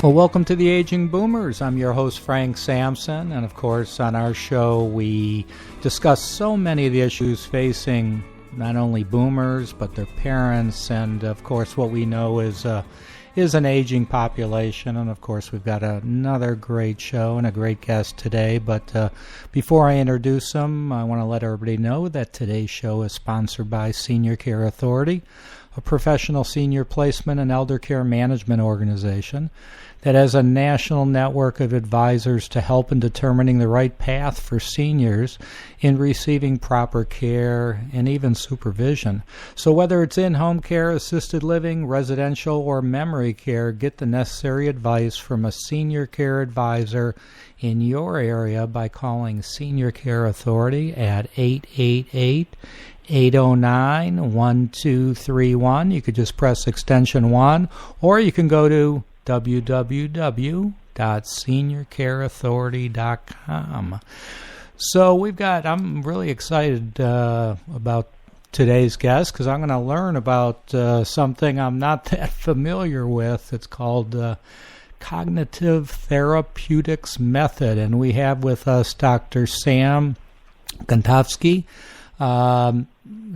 Well, welcome to the Aging Boomers. I'm your host, Frank Sampson, and of course, on our show, we discuss so many of the issues facing not only boomers, but their parents, and of course, what we know is an aging population. And of course, we've got another great show and a great guest today. But before I introduce them, I want to let everybody know that today's show is sponsored by Senior Care Authority, a professional senior placement and elder care management organization that has a national network of advisors to help in determining the right path for seniors in receiving proper care and even supervision. So whether it's in-home care, assisted living, residential, or memory care, get the necessary advice from a senior care advisor in your area by calling Senior Care Authority at 888-809-1231. You could just press extension 1, or you can go to www.seniorcareauthority.com. So I'm really excited about today's guest because I'm going to learn about something I'm not that familiar with. It's called Cognitive Therapeutics Method, and we have with us Dr. Sam Gontovsky.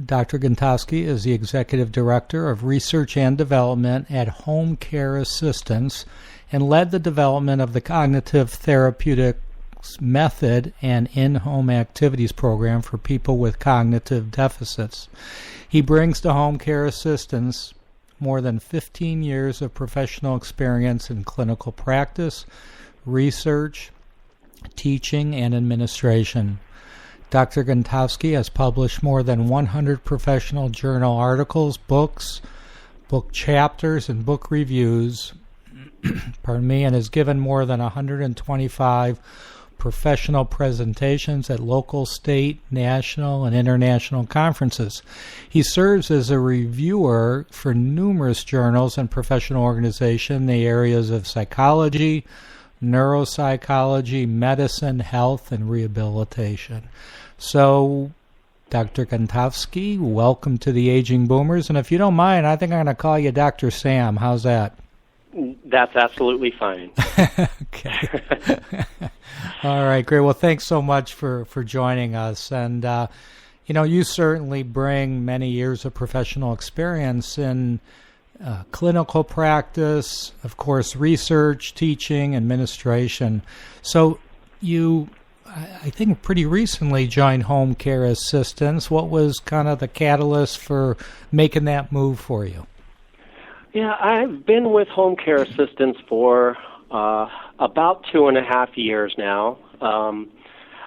Dr. Gontovsky is the Executive Director of Research and Development at Home Care Assistance and led the development of the Cognitive Therapeutics Method and in-home activities program for people with cognitive deficits. He brings to Home Care Assistance more than 15 years of professional experience in clinical practice, research, teaching, and administration. Dr. Gontovsky has published more than 100 professional journal articles, books, book chapters, and book reviews, and has given more than 125 professional presentations at local, state, national, and international conferences. He serves as a reviewer for numerous journals and professional organizations in the areas of psychology, neuropsychology, medicine, health, and rehabilitation. So, Dr. Gontovsky, welcome to the Aging Boomers. And if you don't mind, I think I'm going to call you Dr. Sam. How's that? That's absolutely fine. Okay. All right, great. Well, thanks so much for joining us. And, you certainly bring many years of professional experience in clinical practice, of course, research, teaching, administration. So you, I think, pretty recently joined Home Care Assistance. What was kind of the catalyst for making that move for you? Yeah, I've been with Home Care Assistance for about 2.5 years now.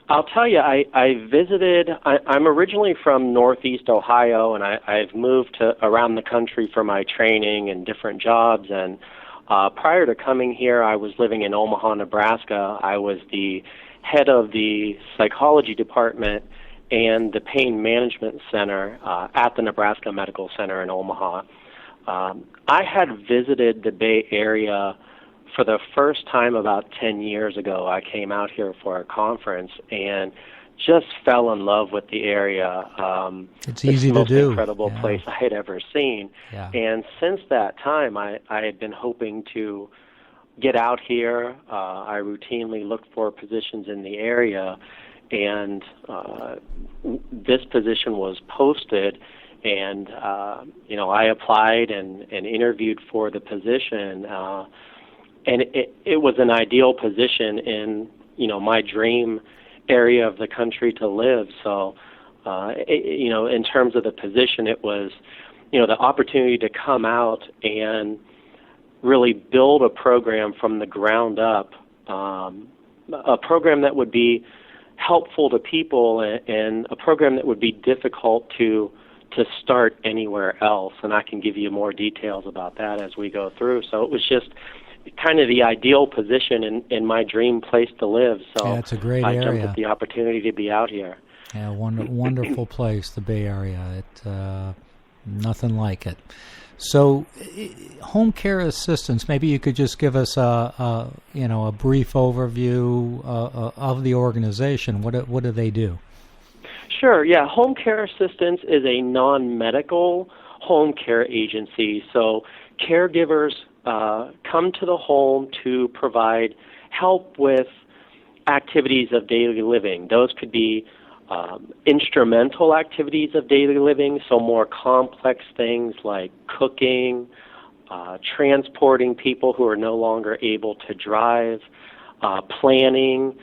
I'll tell you, I visited, I'm originally from Northeast Ohio, and I've moved around the country for my training and different jobs. And prior to coming here, I was living in Omaha, Nebraska. I was the head of the psychology department and the pain management center at the Nebraska Medical Center in Omaha. I had visited the Bay Area for the first time about 10 years ago. I came out here for a conference and just fell in love with the area. It's easy to do. It's the most incredible place I had ever seen. Yeah. And since that time, I had been hoping to get out here. I routinely look for positions in the area, and this position was posted. And, I applied and interviewed for the position, and it was an ideal position in, my dream area of the country to live. So, in terms of the position, it was, the opportunity to come out and really build a program from the ground up, a program that would be helpful to people and a program that would be difficult to start anywhere else. And I can give you more details about that as we go through. So it was just kind of the ideal position in my dream place to live. So yeah, it's a great I area. jumped at the opportunity to be out here. Yeah, wonderful place, the Bay Area. Nothing like it. So, Home Care Assistance, maybe you could just give us a brief overview of the organization. What do they do? Sure, yeah. Home Care Assistance is a non-medical home care agency. So caregivers come to the home to provide help with activities of daily living. Those could be instrumental activities of daily living, so more complex things like cooking, transporting people who are no longer able to drive, planning,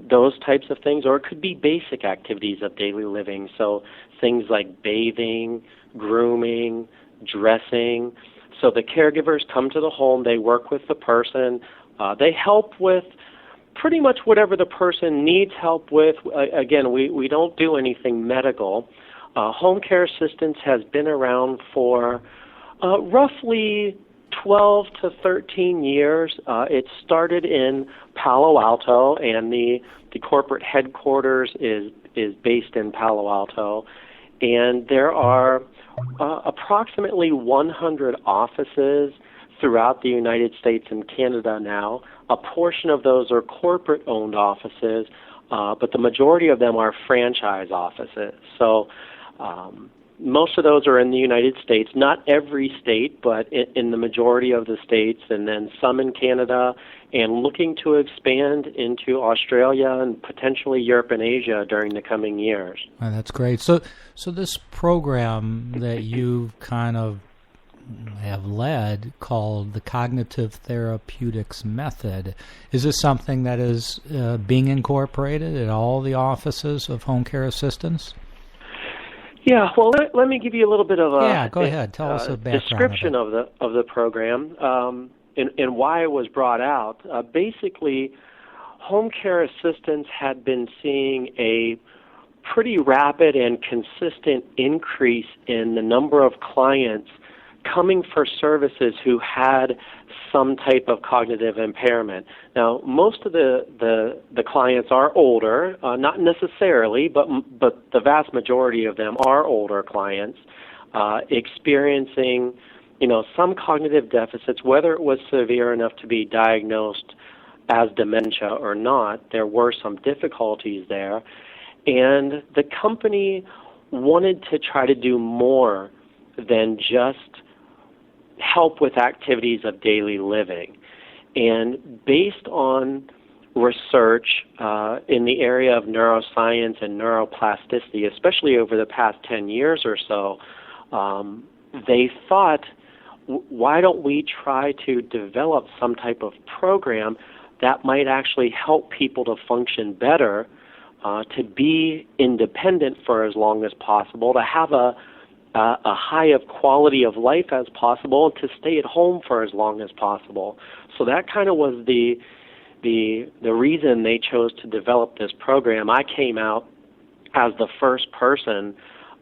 those types of things. Or it could be basic activities of daily living, so things like bathing, grooming, dressing. So the caregivers come to the home, they work with the person, they help with pretty much whatever the person needs help with. Again, we don't do anything medical. Home care assistance has been around for roughly 12 to 13 years. It started in Palo Alto, and the corporate headquarters is based in Palo Alto. And there are approximately 100 offices throughout the United States and Canada now. A portion of those are corporate-owned offices, but the majority of them are franchise offices. So most of those are in the United States, not every state, but in the majority of the states, and then some in Canada, and looking to expand into Australia and potentially Europe and Asia during the coming years. Oh, that's great. So this program that you kind of have led, called the Cognitive Therapeutics Method, is this something that is being incorporated at all the offices of home care assistance? Yeah, well, let me give you a little bit of a go ahead. Tell us a background description of the program and why it was brought out. Basically, home care assistants had been seeing a pretty rapid and consistent increase in the number of clients coming for services who had some type of cognitive impairment. Now, most of the clients are older, not necessarily, but the vast majority of them are older clients, experiencing, some cognitive deficits, whether it was severe enough to be diagnosed as dementia or not. There were some difficulties there, and the company wanted to try to do more than just help with activities of daily living. And based on research in the area of neuroscience and neuroplasticity, especially over the past 10 years or so, they thought, why don't we try to develop some type of program that might actually help people to function better, to be independent for as long as possible, to have a high of quality of life as possible, and to stay at home for as long as possible. So that kind of was the reason they chose to develop this program. I came out as the first person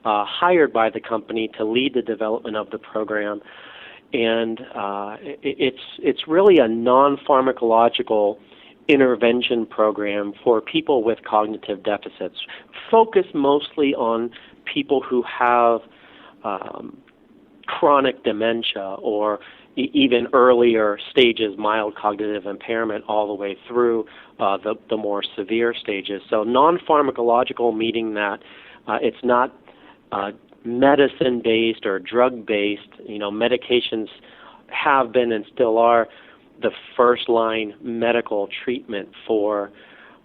hired by the company to lead the development of the program, and it's really a non-pharmacological intervention program for people with cognitive deficits, focused mostly on people who have chronic dementia or even earlier stages, mild cognitive impairment, all the way through the more severe stages. So non-pharmacological, meaning that it's not medicine-based or drug-based. Medications have been and still are the first-line medical treatment for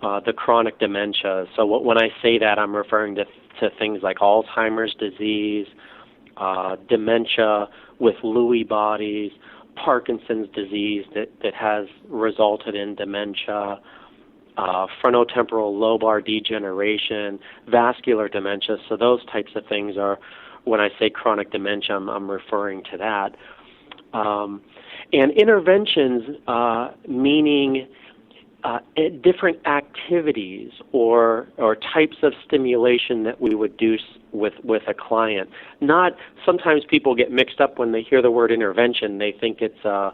the chronic dementia. So when I say that, I'm referring to things like Alzheimer's disease, dementia with Lewy bodies, Parkinson's disease that has resulted in dementia, frontotemporal lobar degeneration, vascular dementia. So those types of things are, when I say chronic dementia, I'm referring to that. And interventions, meaning different activities or types of stimulation that we would do with a client. Not, sometimes people get mixed up when they hear the word intervention. They think it's a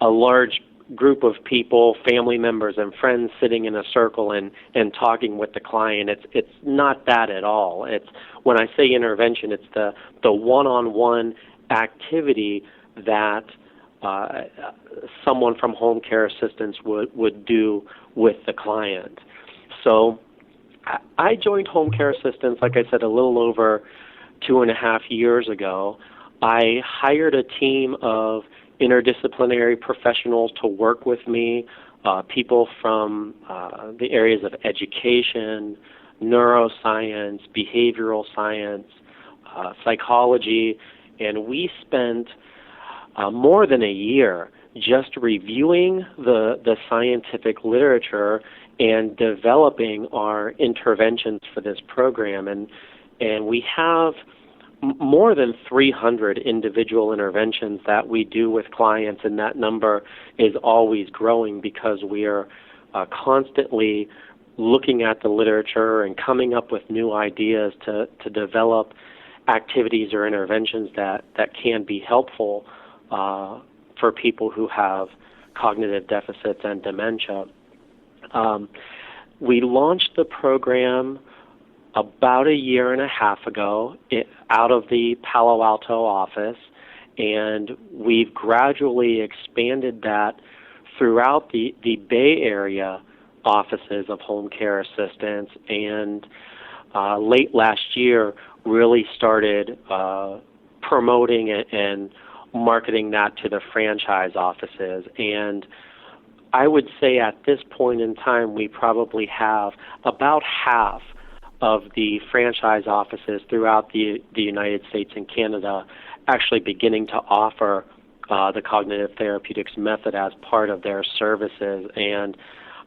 large group of people, family members and friends sitting in a circle and talking with the client. It's not that at all. It's, when I say intervention, it's the one-on-one activity that someone from home care assistance would do with the client. So I joined home care assistance, like I said, a little over 2.5 years ago. I hired a team of interdisciplinary professionals to work with me, people from the areas of education, neuroscience, behavioral science, psychology, and we spent more than a year just reviewing the scientific literature and developing our interventions for this program. And we have more than 300 individual interventions that we do with clients, and that number is always growing because we are constantly looking at the literature and coming up with new ideas to develop activities or interventions that can be helpful for people who have cognitive deficits and dementia. We launched the program about a year and a half ago out of the Palo Alto office, and we've gradually expanded that throughout the Bay Area offices of home care assistance, and late last year really started promoting it and marketing that to the franchise offices. And I would say at this point in time, we probably have about half of the franchise offices throughout the United States and Canada actually beginning to offer the Cognitive Therapeutics Method as part of their services. And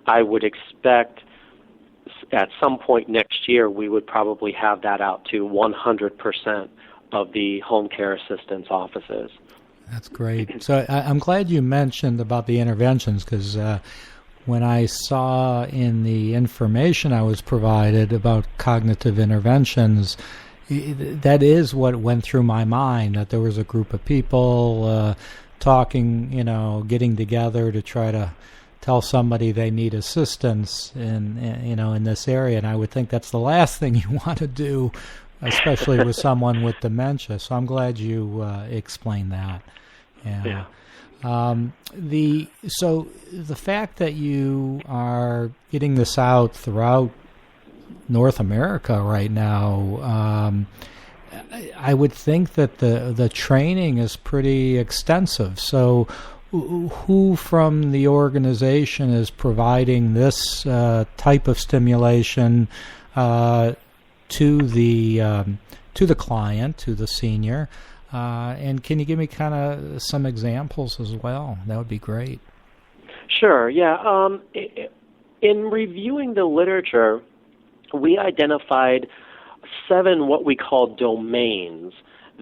I would expect at some point next year we would probably have that out to 100% of the home care assistance offices. That's great. So I'm glad you mentioned about the interventions, because when I saw in the information I was provided about cognitive interventions, that is what went through my mind, that there was a group of people talking, getting together to try to tell somebody they need assistance in this area. And I would think that's the last thing you want to do, especially with someone with dementia. So I'm glad you explained that. Yeah. So the fact that you are getting this out throughout North America right now, I would think that the training is pretty extensive. So who from the organization is providing this type of stimulation to the client, to the senior? And can you give me kind of some examples as well? That would be great. Sure, yeah. In reviewing the literature, we identified 7 what we call domains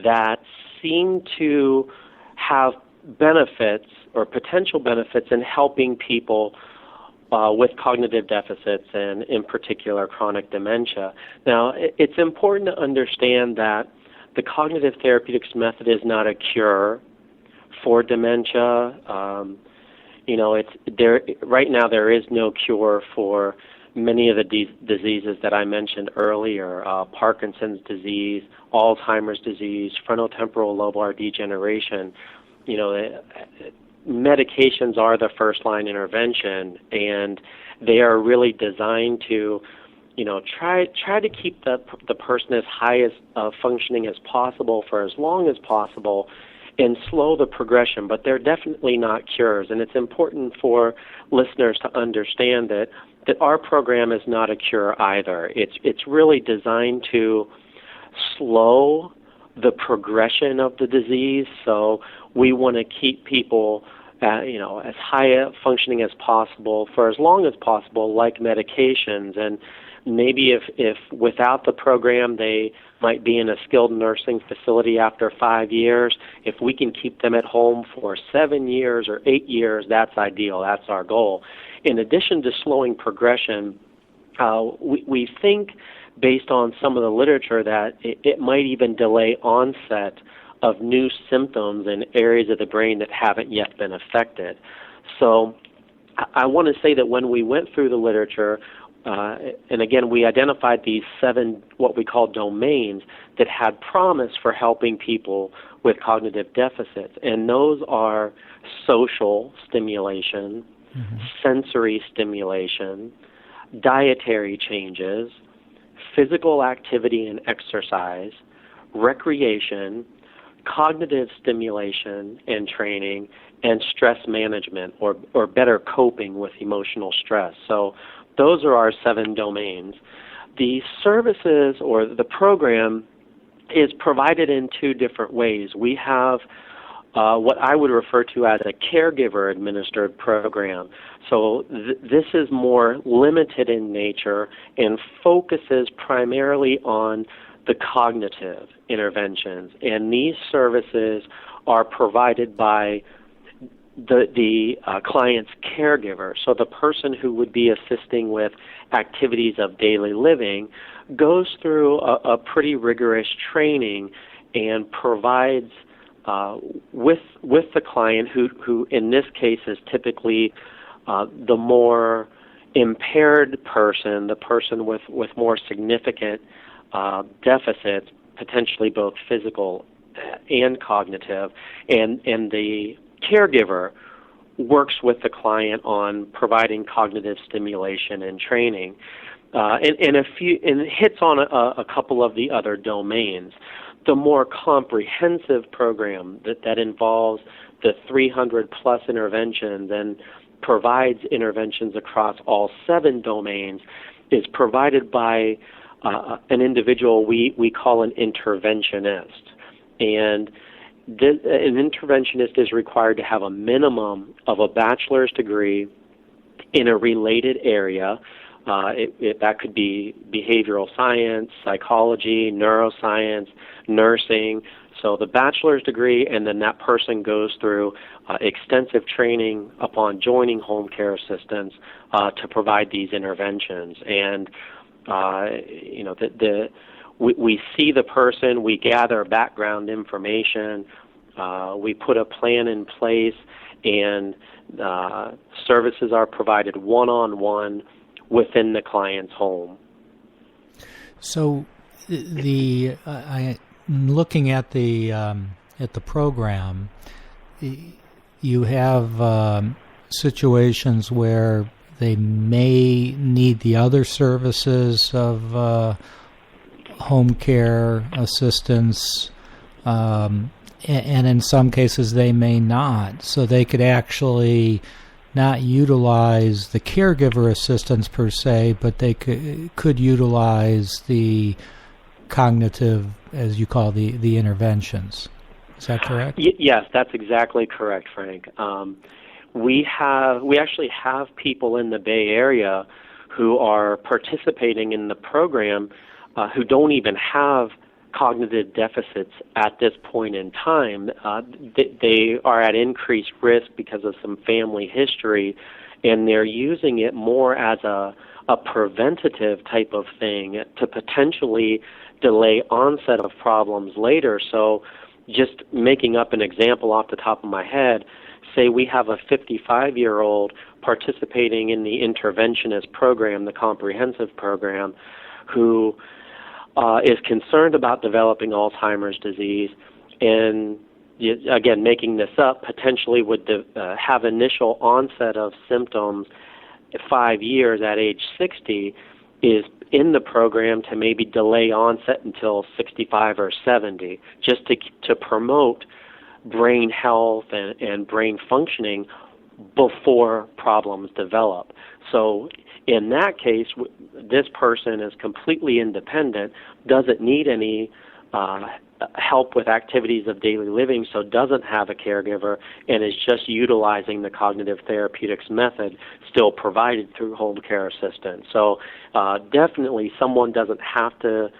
that seem to have benefits or potential benefits in helping people with cognitive deficits and, in particular, chronic dementia. Now, it's important to understand that the Cognitive Therapeutics Method is not a cure for dementia. Right now there is no cure for many of the diseases that I mentioned earlier: Parkinson's disease, Alzheimer's disease, frontotemporal lobar degeneration. Medications are the first-line intervention, and they are really designed to try to keep the person as high as functioning as possible for as long as possible and slow the progression, but they're definitely not cures. And it's important for listeners to understand that our program is not a cure either. It's really designed to slow the progression of the disease. So we want to keep people as high functioning as possible for as long as possible, like medications. And maybe if without the program they might be in a skilled nursing facility after 5 years, if we can keep them at home for 7 years or 8 years, that's ideal. That's our goal. In addition to slowing progression, we think, based on some of the literature, that it might even delay onset of new symptoms in areas of the brain that haven't yet been affected. So I want to say that when we went through the literature, and again, we identified these 7 what we call domains that had promise for helping people with cognitive deficits. And those are social stimulation, sensory stimulation, dietary changes, physical activity and exercise, recreation, cognitive stimulation and training, and stress management, or better coping with emotional stress. So those are our 7 domains. The services or the program is provided in 2 different ways. We have what I would refer to as a caregiver-administered program. So this is more limited in nature and focuses primarily on the cognitive interventions. And these services are provided by the client's caregiver. So the person who would be assisting with activities of daily living goes through a pretty rigorous training and provides with the client, who in this case is typically the more impaired person, the person with more significant deficits, potentially both physical and cognitive, and the caregiver works with the client on providing cognitive stimulation and training, and hits on a couple of the other domains. The more comprehensive program that involves the 300 plus interventions and provides interventions across all 7 domains is provided by an individual we call an interventionist. And an interventionist is required to have a minimum of a bachelor's degree in a related area. That could be behavioral science, psychology, neuroscience, nursing. So the bachelor's degree, and then that person goes through extensive training upon joining home care assistance to provide these interventions. And we see the person, we gather background information, we put a plan in place, and services are provided one-on-one within the client's home. So, looking at the program, you have situations where they may need the other services of home care assistance, and in some cases they may not. So they could actually not utilize the caregiver assistance per se, but they could utilize the cognitive, as you call the interventions. Is that correct? Yes, that's exactly correct, Frank. We actually have people in the Bay Area who are participating in the program who don't even have cognitive deficits at this point in time. They are at increased risk because of some family history, and they're using it more as a preventative type of thing to potentially delay onset of problems later. So just making up an example off the top of my head, say we have a 55-year-old participating in the interventionist program, the comprehensive program, who is concerned about developing Alzheimer's disease, and again, making this up, potentially would have initial onset of symptoms 5 years at age 60, is in the program to maybe delay onset until 65 or 70, just to promote brain health and brain functioning before problems develop. So in that case, this person is completely independent, doesn't need any help with activities of daily living, so doesn't have a caregiver, and is just utilizing the Cognitive Therapeutics Method, still provided through home care assistance. So definitely someone doesn't have to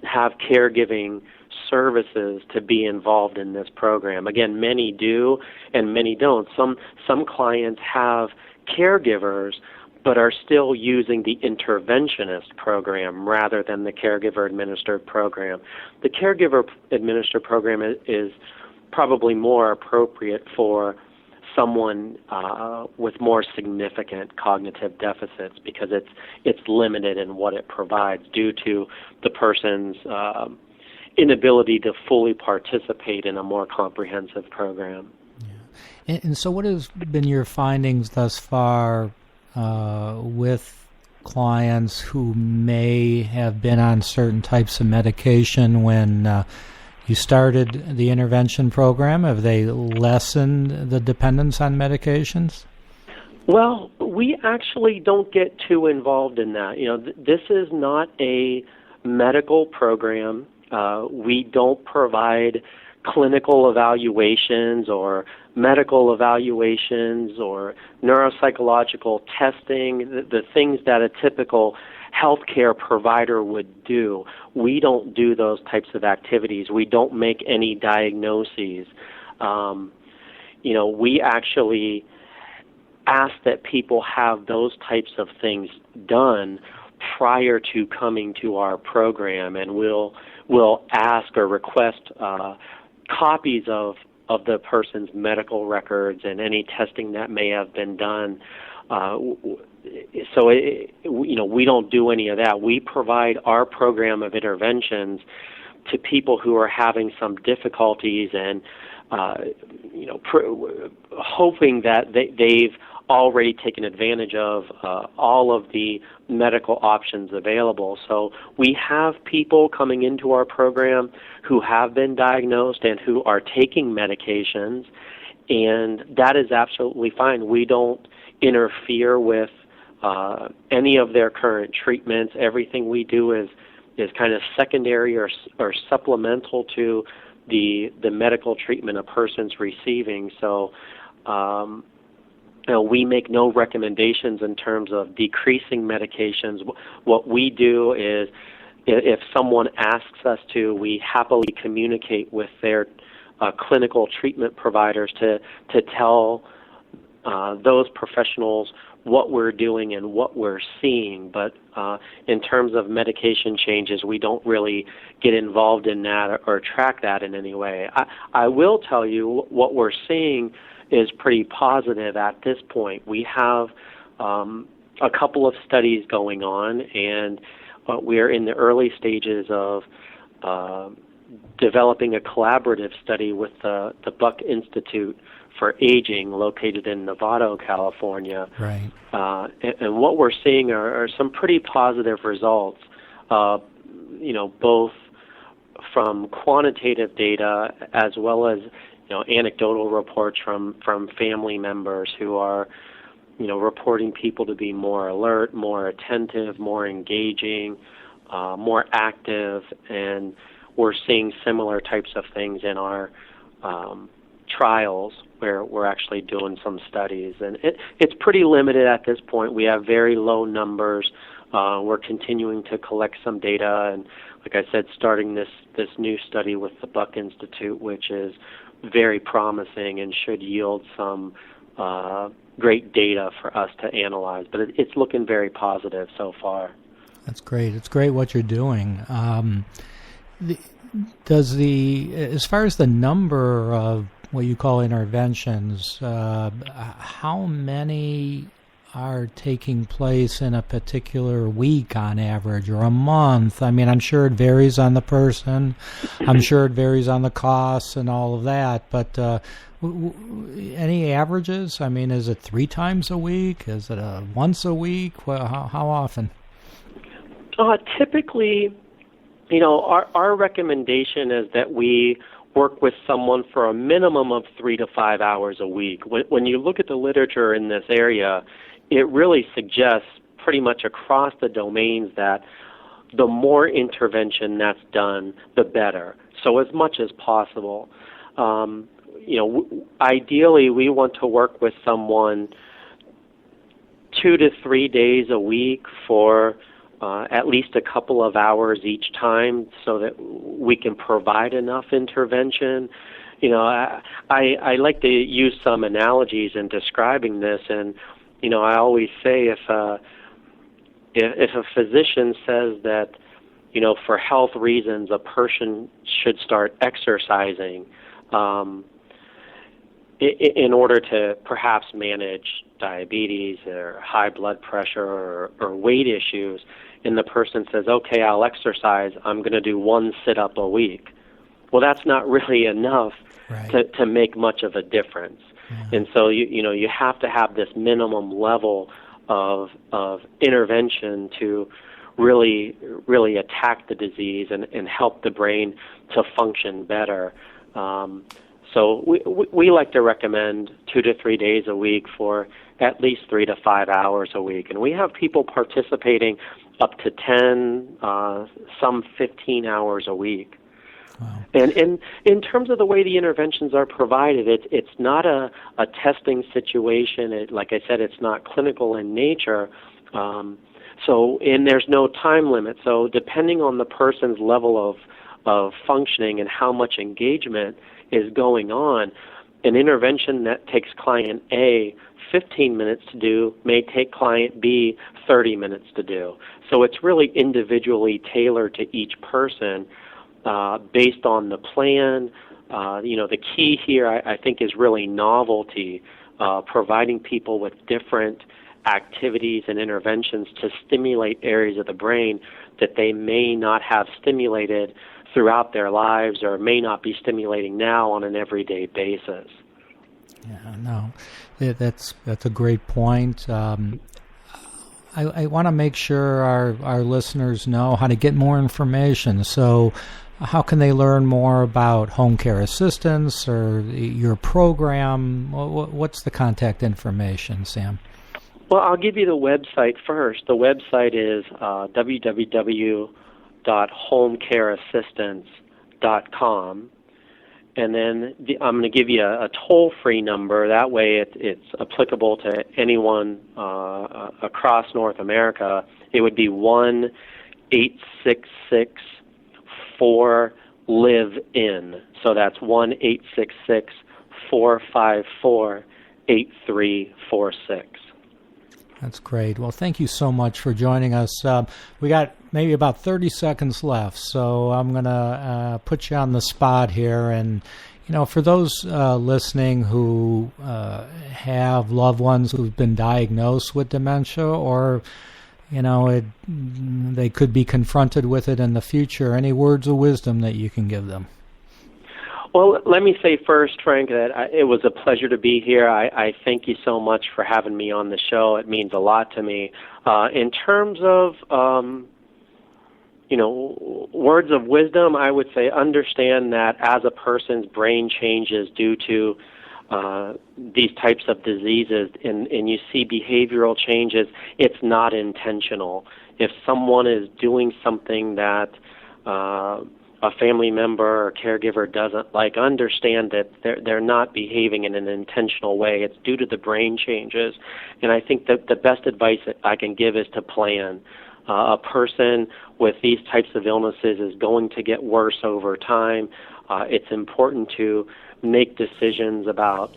have caregiving services to be involved in this program. Again, many do and many don't. Some clients have caregivers but are still using the interventionist program rather than the caregiver-administered program. The caregiver-administered program is probably more appropriate for someone with more significant cognitive deficits, because it's limited in what it provides due to the person's inability to fully participate in a more comprehensive program. Yeah. And so what has been your findings thus far with clients who may have been on certain types of medication when You started the intervention program. Have they lessened the dependence on medications? Well, we actually don't get too involved in that. This is not a medical program. We don't provide clinical evaluations or medical evaluations or neuropsychological testing, the things that a typical healthcare provider would do. We don't do those types of activities. We don't make any diagnoses. We actually ask that people have those types of things done prior to coming to our program, and we'll ask or request copies of the person's medical records and any testing that may have been done. We don't do any of that. We provide our program of interventions to people who are having some difficulties and hoping that they've already taken advantage of all of the medical options available. So we have people coming into our program who have been diagnosed and who are taking medications, and that is absolutely fine. We don't interfere with any of their current treatments. Everything we do is kind of secondary or supplemental to the medical treatment a person's receiving. So we make no recommendations in terms of decreasing medications. What we do is, if someone asks us to, we happily communicate with their clinical treatment providers to tell those professionals what we're doing and what we're seeing. But in terms of medication changes, we don't really get involved in that or track that in any way. I will tell you what we're seeing is pretty positive at this point. We have a couple of studies going on, and we are in the early stages of developing a collaborative study with the Buck Institute for Aging, located in Novato, California. Right. And what we're seeing are some pretty positive results, both from quantitative data as well as anecdotal reports from family members who are, reporting people to be more alert, more attentive, more engaging, more active, and we're seeing similar types of things in our trials where we're actually doing some studies. And it's pretty limited at this point. We have very low numbers. We're continuing to collect some data, and like I said, starting this new study with the Buck Institute, which is very promising and should yield some great data for us to analyze. But it's looking very positive so far. That's great. It's great what you're doing. As far as the number of what you call interventions, how many are taking place in a particular week on average, or a month? I mean, I'm sure it varies on the person. I'm sure it varies on the costs and all of that. But any averages? I mean, is it 3 times a week? Is it once a week? Well, how often? Typically, our recommendation is that we work with someone for a minimum of 3 to 5 hours a week. When you look at the literature in this area, it really suggests pretty much across the domains that the more intervention that's done, the better. So as much as possible. Ideally, we want to work with someone 2 to 3 days a week for at least a couple of hours each time, so that we can provide enough intervention. I like to use some analogies in describing this, and I always say if a physician says that for health reasons a person should start exercising in order to perhaps manage diabetes or high blood pressure or weight issues, and the person says, okay, I'll exercise, I'm going to do 1 sit-up a week. Well, that's not really enough to make much of a difference. Yeah. And so you have to have this minimum level of intervention to really attack the disease and help the brain to function better. So we like to recommend 2 to 3 days a week for at least 3 to 5 hours a week. And we have people participating up to 10, some 15 hours a week. Wow. And in terms of the way the interventions are provided, it's not a testing situation. Like I said, it's not clinical in nature. And there's no time limit. So depending on the person's level of functioning and how much engagement is going on, an intervention that takes client A 15 minutes to do may take client B 30 minutes to do. So it's really individually tailored to each person based on the plan. The key here, I think, is really novelty, providing people with different activities and interventions to stimulate areas of the brain that they may not have stimulated throughout their lives or may not be stimulating now on an everyday basis. Yeah, no, that's a great point. I want to make sure our listeners know how to get more information. So how can they learn more about home care assistance or your program? What's the contact information, Sam? Well, I'll give you the website first. The website is www.homecareassistance.com. And then I'm going to give you a toll-free number. That way it's applicable to anyone across North America. It would be 1-866-4-LIVE-IN. So that's 1-866-454-8346. That's great. Well, thank you so much for joining us. We got maybe about 30 seconds left, so I'm going to put you on the spot here. And, for those listening who have loved ones who've been diagnosed with dementia or, they could be confronted with it in the future, any words of wisdom that you can give them? Well, let me say first, Frank, that it was a pleasure to be here. I thank you so much for having me on the show. It means a lot to me. In terms of, words of wisdom, I would say understand that as a person's brain changes due to these types of diseases and you see behavioral changes, it's not intentional. If someone is doing something that a family member or caregiver doesn't like, understand that they're not behaving in an intentional way. It's due to the brain changes. And I think that the best advice that I can give is to plan. A person with these types of illnesses is going to get worse over time. It's important to make decisions about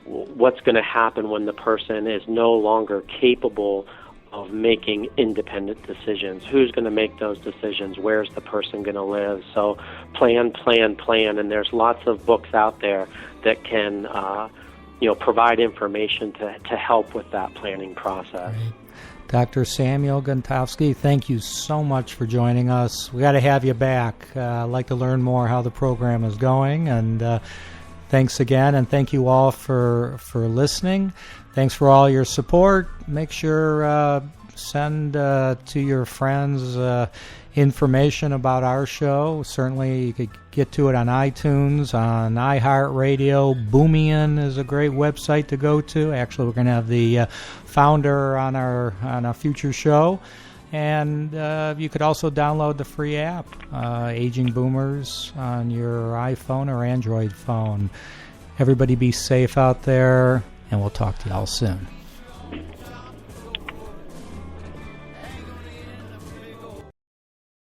what's going to happen when the person is no longer capable of making independent decisions. Who's going to make those decisions? Where's the person going to live? So plan, and there's lots of books out there that can provide information to help with that planning process. Great. Dr. Samuel Gontovsky, thank you so much for joining us. We got to have you back. I'd like to learn more how the program is going, and thanks again, and thank you all for listening. Thanks for all your support. Make sure send to your friends information about our show. Certainly, you could get to it on iTunes, on iHeartRadio. Boomian is a great website to go to. Actually, we're going to have the founder on a future show. And you could also download the free app, Aging Boomers, on your iPhone or Android phone. Everybody be safe out there, and we'll talk to y'all soon.